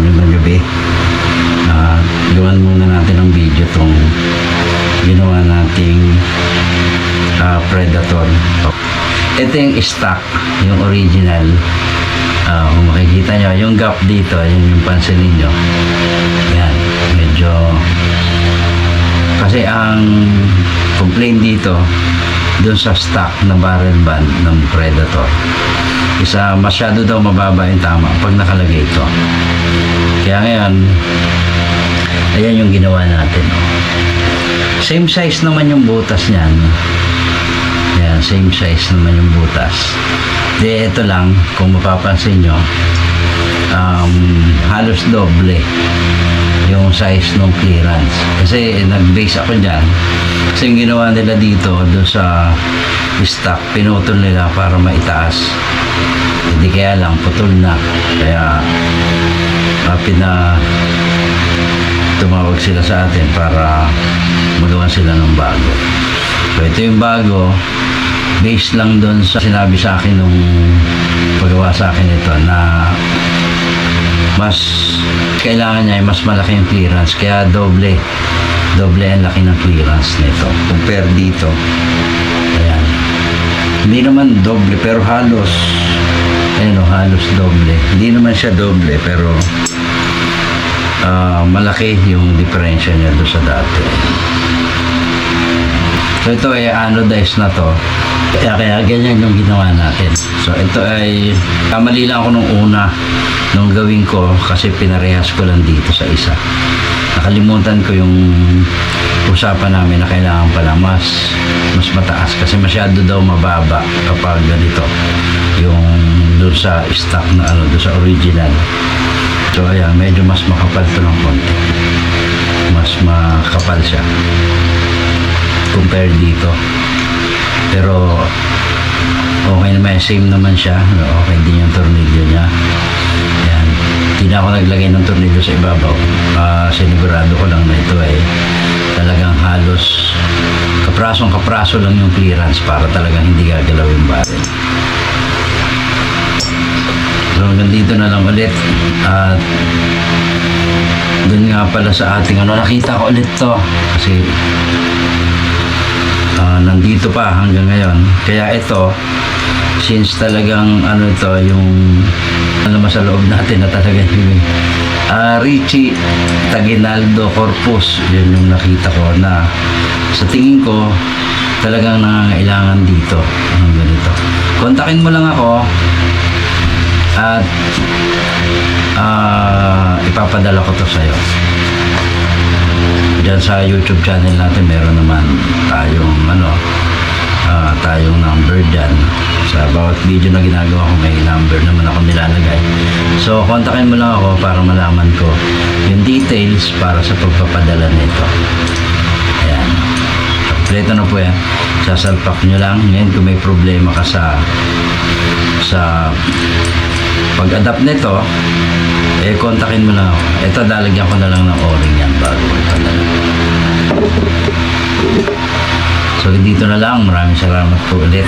gabi. Gawan muna natin ng video tong ginawa nating Predator. Ito yung stock, yung original. Kung makikita nyo, yung gap dito, yun yung pansinin nyo. Yan, medyo kasi ang complaint dito doon sa stock na barrel band ng Predator, masyado daw mababa yung tama pag nakalagay ito. Kaya ngayon, ayan yung ginawa natin. Same size naman yung butas niyan. Ayan, same size naman yung butas. Ito lang, kung mapapansin nyo, halos doble yung size ng clearance. Kasi nag-base ako dyan. Kasi yung ginawa nila dito, doon sa stock, pinutol nila para maitaas. Hindi kaya lang, putol na. Kaya, tumawag sila sa atin para magawa sila ng bago. So, ito yung bago. Base lang doon sa sinabi sa akin nung pagawa sa akin ito na mas kailangan niya ay mas malaki yung clearance, kaya doble ang laki ng clearance nito compare dito. Ayan, hindi naman doble pero halos doble. Hindi naman siya doble pero malaki yung diferensya niya doon sa dati. So ito ay anodized na to, kaya ganyan yung ginawa natin. So ito ay kamali lang ako nung una nung gawin ko kasi pinarehas ko lang dito sa isa. Nakalimutan ko yung usapan namin na kailangan pala mas mataas kasi masyado daw mababa kapag ganito yung doon sa stock na doon sa original. So ayan, medyo mas makapal to ng konti, mas makapal siya compare dito, pero okay naman, same naman siya. Okay din yung tornilyo niya. Ayan, hindi na ako naglagay ng tornilyo sa ibabaw. Sinigurado ko lang na ito ay talagang halos kapraso lang yung clearance para talagang hindi gagalaw yung barrel. So hanggang dito na lang ulit. At dun nga pala sa ating nakita ko ulit to kasi nandito pa hanggang ngayon. Kaya ito, since talagang ito yung naman sa loob natin na talaga yung Richie Taginaldo Corpus, yun yung nakita ko na sa tingin ko talagang nangangailangan dito ng ganito. Kontakin mo lang ako at ipapadala ko to sa'yo. Diyan sa YouTube channel natin meron naman tayong number dyan. Sa bawat video na ginagawa ko may number naman ako nilalagay. So kontakin mo lang ako para malaman ko yung details para sa pagpapadala nito. Ayan, kompleto na po yan. Sasalpak nyo lang. Ngayon kung may problema ka sa pag-adapt nito, kontakin mo lang ako. Ito, lalagyan ko na lang ng o-ring yan bago ko ipadala. So dito na lang. Maraming salamat po ulit.